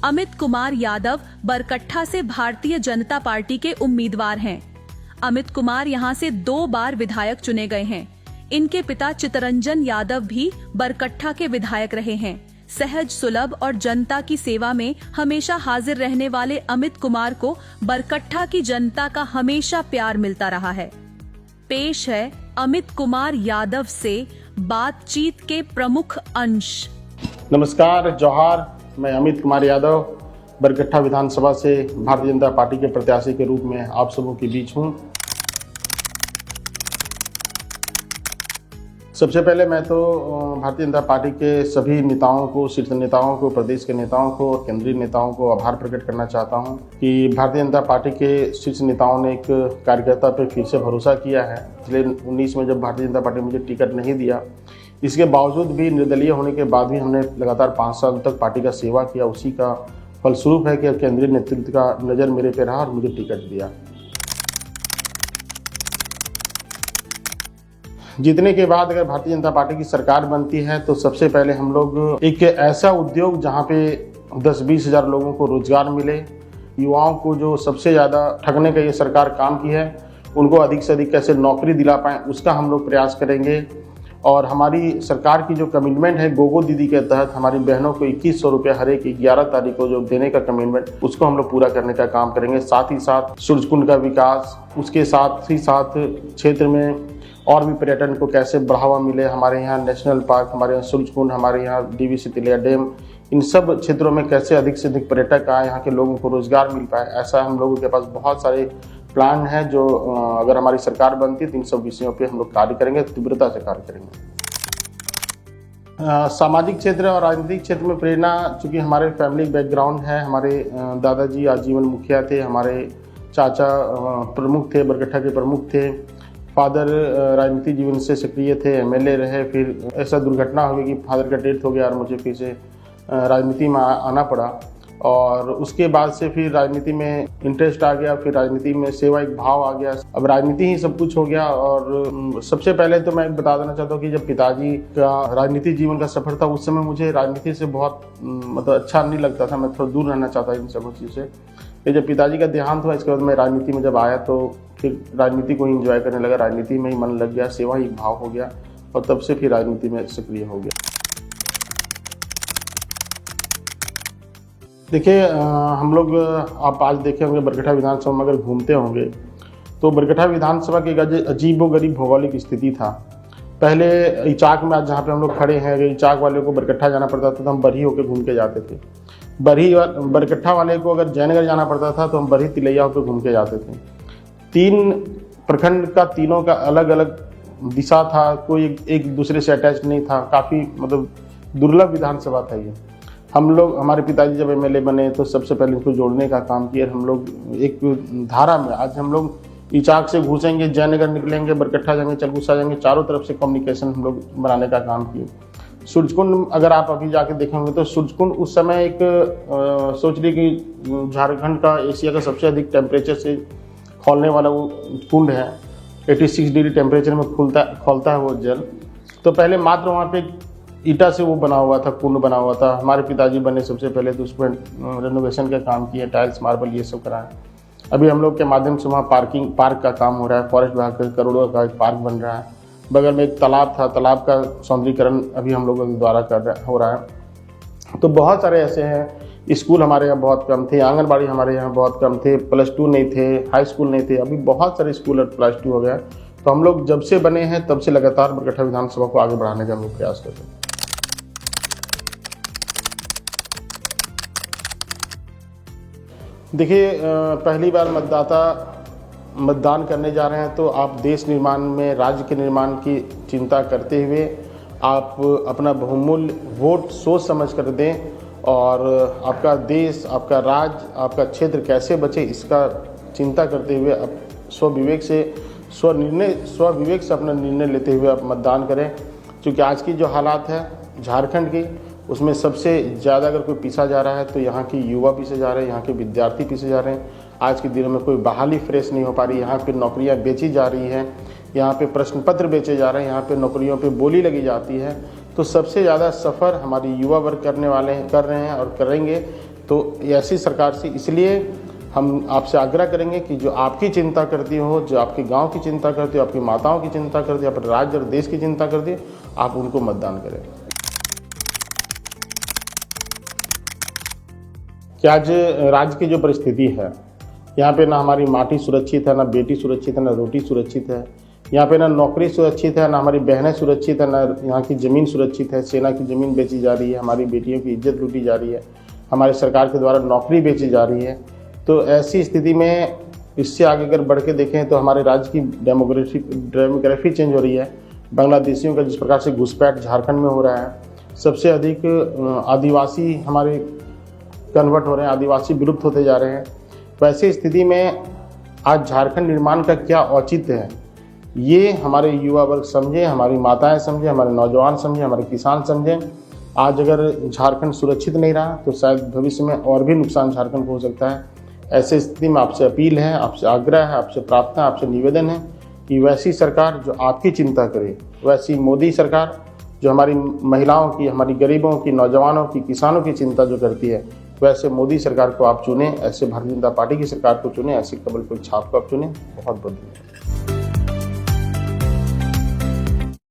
अमित कुमार यादव बरकट्ठा से भारतीय जनता पार्टी के उम्मीदवार हैं। अमित कुमार यहां से 2 बार विधायक चुने गए हैं। इनके पिता चितरंजन यादव भी बरकट्ठा के विधायक रहे हैं। सहज, सुलभ और जनता की सेवा में हमेशा हाजिर रहने वाले अमित कुमार को बरकट्ठा की जनता का हमेशा प्यार मिलता रहा है। पेश है अमित कुमार यादव से बातचीत के प्रमुख अंश। नमस्कार, जोहार। मैं अमित कुमार यादव बरकट्ठा विधानसभा से भारतीय जनता पार्टी के प्रत्याशी के रूप में आप सबों के बीच हूं। सबसे पहले मैं तो भारतीय जनता पार्टी के सभी नेताओं को, शीर्ष नेताओं को, प्रदेश के नेताओं को और केंद्रीय नेताओं को आभार प्रकट करना चाहता हूं कि भारतीय जनता पार्टी के शीर्ष नेताओं ने एक कार्यकर्ता पर फिर से भरोसा किया है। पिछले 19 में जब भारतीय जनता पार्टी मुझे टिकट नहीं दिया, इसके बावजूद भी, निर्दलीय होने के बाद भी हमने लगातार 5 साल तक पार्टी का सेवा किया। उसी का फलस्वरूप है कि केंद्रीय नेतृत्व का नज़र मेरे पे रहा और मुझे टिकट दिया। जीतने के बाद अगर भारतीय जनता पार्टी की सरकार बनती है तो सबसे पहले हम लोग एक ऐसा उद्योग जहां पे 10-20 हज़ार लोगों को रोजगार मिले, युवाओं को जो सबसे ज़्यादा ठगने का ये सरकार काम की है उनको अधिक से अधिक कैसे नौकरी दिला पाएँ, उसका हम लोग प्रयास करेंगे। और हमारी सरकार की जो कमिटमेंट है गोगो दीदी के तहत हमारी बहनों को 2100 रुपये हर एक 11 तारीख को जो देने का कमिटमेंट, उसको हम लोग पूरा करने का काम करेंगे। साथ ही साथ सूरजकुंड का विकास, उसके साथ ही साथ क्षेत्र में और भी पर्यटन को कैसे बढ़ावा मिले। हमारे यहाँ नेशनल पार्क, हमारे यहाँ सूरजकुंड, हमारे यहाँ डीवीसी तिलिया डैम, इन सब क्षेत्रों में कैसे अधिक से अधिक पर्यटक आए, यहाँ के लोगों को रोजगार मिल पाए, ऐसा हम लोगों के पास बहुत सारे प्लान है जो अगर हमारी सरकार बनती है तो इन सब विषयों पे हम लोग कार्य करेंगे, तीव्रता से कार्य करेंगे। सामाजिक क्षेत्र और राजनीतिक क्षेत्र में प्रेरणा, चूँकि हमारे फैमिली बैकग्राउंड है, हमारे दादाजी आजीवन मुखिया थे, हमारे चाचा प्रमुख थे, बरकट्ठा के प्रमुख थे, फादर राजनीति जीवन से सक्रिय थे, एमएलए रहे। फिर ऐसा दुर्घटना हो गई कि फादर का डेथ हो गया और मुझे फिर से राजनीति में आना पड़ा और उसके बाद से फिर राजनीति में इंटरेस्ट आ गया, फिर राजनीति में सेवा एक भाव आ गया। अब राजनीति ही सब कुछ हो गया। और सबसे पहले तो मैं बता देना चाहता हूँ कि जब पिताजी का राजनीति जीवन का सफर था उस समय मुझे राजनीति से बहुत मतलब अच्छा नहीं लगता था, मैं थोड़ा दूर रहना चाहता इन सब चीज़ से। फिर जब पिताजी का देहांत हुआ इसके बाद मैं राजनीति में जब आया तो फिर राजनीति को ही एंजॉय करने लगा, राजनीति में ही मन लग गया, सेवा ही भाव हो गया और तब से फिर राजनीति में सक्रिय हो गया। देखिए, हम लोग आप आज देखे होंगे बरकट्ठा विधानसभा में अगर घूमते होंगे तो बरकट्ठा विधानसभा की एक अजीबोगरीब भौगोलिक स्थिति था। पहले इचाक में, आज जहाँ पे हम लोग खड़े हैं, अगर इचाक वाले को बरकट्ठा जाना पड़ता था तो हम बरही होकर घूम के जाते थे। बरकट्ठा वाले को अगर जयनगर जाना पड़ता था तो हम बरही तिलैया होकर घूम के जाते थे। 3 प्रखंड का, तीनों का अलग अलग दिशा था, कोई एक दूसरे से अटैच नहीं था। काफ़ी मतलब दुर्लभ विधानसभा था ये। हम लोग, हमारे पिताजी जब एमएलए बने तो सबसे पहले इसको जोड़ने का काम किया। हम लोग एक धारा में, आज हम लोग इचाक से घुसेंगे, जयनगर निकलेंगे, बरकट्ठा जाएंगे, चलगुस्सा जाएंगे, चारों तरफ से कम्युनिकेशन हम लोग बनाने का काम किए। सूरजकुंड अगर आप अभी जाके देखेंगे तो सूरजकुंड उस समय एक सोच रही कि झारखंड का एशिया का सबसे अधिक टेम्परेचर से खौलने वाला वो कुंड है। 86 डिग्री टेम्परेचर में खौलता है वो जल। तो पहले मात्र वहाँ पे ईटा से वो बना हुआ था, कुंड बना हुआ था। हमारे पिताजी बने सबसे पहले तो उसमें रेनोवेशन का काम किया, टाइल्स, मार्बल, ये सब कराया। अभी हम लोग के माध्यम से वहाँ पार्क का काम हो रहा है। फॉरेस्ट विभाग का करोड़ों का एक पार्क बन रहा है। बगल में एक तालाब था, तालाब का सौंदर्यीकरण अभी हम लोगों के द्वारा हो रहा है। तो बहुत सारे ऐसे हैं। स्कूल हमारे यहाँ बहुत कम थे, आंगनबाड़ी हमारे यहाँ बहुत कम थे, +2 नहीं थे, हाई स्कूल नहीं थे। अभी बहुत सारे स्कूल और +2 हो गया। तो हम लोग जब से बने हैं तब से लगातार बरकट्ठा विधानसभा को आगे बढ़ाने का हम लोग प्रयास करते हैं। देखिए, पहली बार मतदान करने जा रहे हैं तो आप देश निर्माण में, राज्य के निर्माण की चिंता करते हुए आप अपना बहुमूल्य वोट सोच समझ कर दें और आपका देश, आपका राज्य, आपका क्षेत्र कैसे बचे इसका चिंता करते हुए आप स्वविवेक से अपना निर्णय लेते हुए आप मतदान करें। क्योंकि आज की जो हालात है झारखंड की, उसमें सबसे ज़्यादा अगर कोई पीछा जा रहा है तो यहाँ के युवा पीछे जा रहे हैं, यहाँ के विद्यार्थी पीछे जा रहे हैं। आज के दिनों में कोई बहाली फ्रेश नहीं हो पा रही। यहाँ पे नौकरियाँ बेची जा रही हैं, यहाँ पे प्रश्न पत्र बेचे जा रहे हैं, यहाँ पे नौकरियों पे बोली लगी जाती है। तो सबसे ज़्यादा सफ़र हमारी युवा वर्ग कर रहे हैं और करेंगे। तो ऐसी सरकार से इसलिए हम आपसे आग्रह करेंगे कि जो आपकी चिंता करती हो, जो आपके गांव की चिंता करती हो, आपकी माताओं की चिंता करती हो, अपने राज्य और देश की चिंता करती हो, आप उनको मतदान करें। कि आज राज्य की जो परिस्थिति है, यहाँ पे ना हमारी माटी सुरक्षित है, ना बेटी सुरक्षित है, ना रोटी सुरक्षित है। यहाँ पे ना नौकरी सुरक्षित है, ना हमारी बहनें सुरक्षित है, ना यहाँ की ज़मीन सुरक्षित है। सेना की ज़मीन बेची जा रही है, हमारी बेटियों की इज्जत लूटी जा रही है, हमारी सरकार के द्वारा नौकरी बेची जा रही है। तो ऐसी स्थिति में इससे आगे अगर बढ़ के देखें तो हमारे राज्य की डेमोग्राफी चेंज हो रही है। बांग्लादेशियों का जिस प्रकार से घुसपैठ झारखंड में हो रहा है, सबसे अधिक आदिवासी हमारे कन्वर्ट हो रहे हैं, आदिवासी विलुप्त होते जा रहे हैं। वैसी स्थिति में आज झारखंड निर्माण का क्या औचित्य है, ये हमारे युवा वर्ग समझे, हमारी माताएं समझे, हमारे नौजवान समझे, हमारे किसान समझें। आज अगर झारखंड सुरक्षित नहीं रहा तो शायद भविष्य में और भी नुकसान झारखंड को हो सकता है। ऐसे स्थिति में आपसे अपील है, आपसे आग्रह है, आपसे प्रार्थना, आपसे निवेदन है कि वैसी सरकार जो आपकी चिंता करे, वैसी मोदी सरकार जो हमारी महिलाओं की, हमारी गरीबों की, नौजवानों की, किसानों की चिंता जो करती है, वैसे मोदी सरकार को आप चुनें। ऐसे भारतीय जनता पार्टी की सरकार को चुनें, ऐसी कमल पर छाप को आप चुनें। बहुत बहुत धन्यवाद।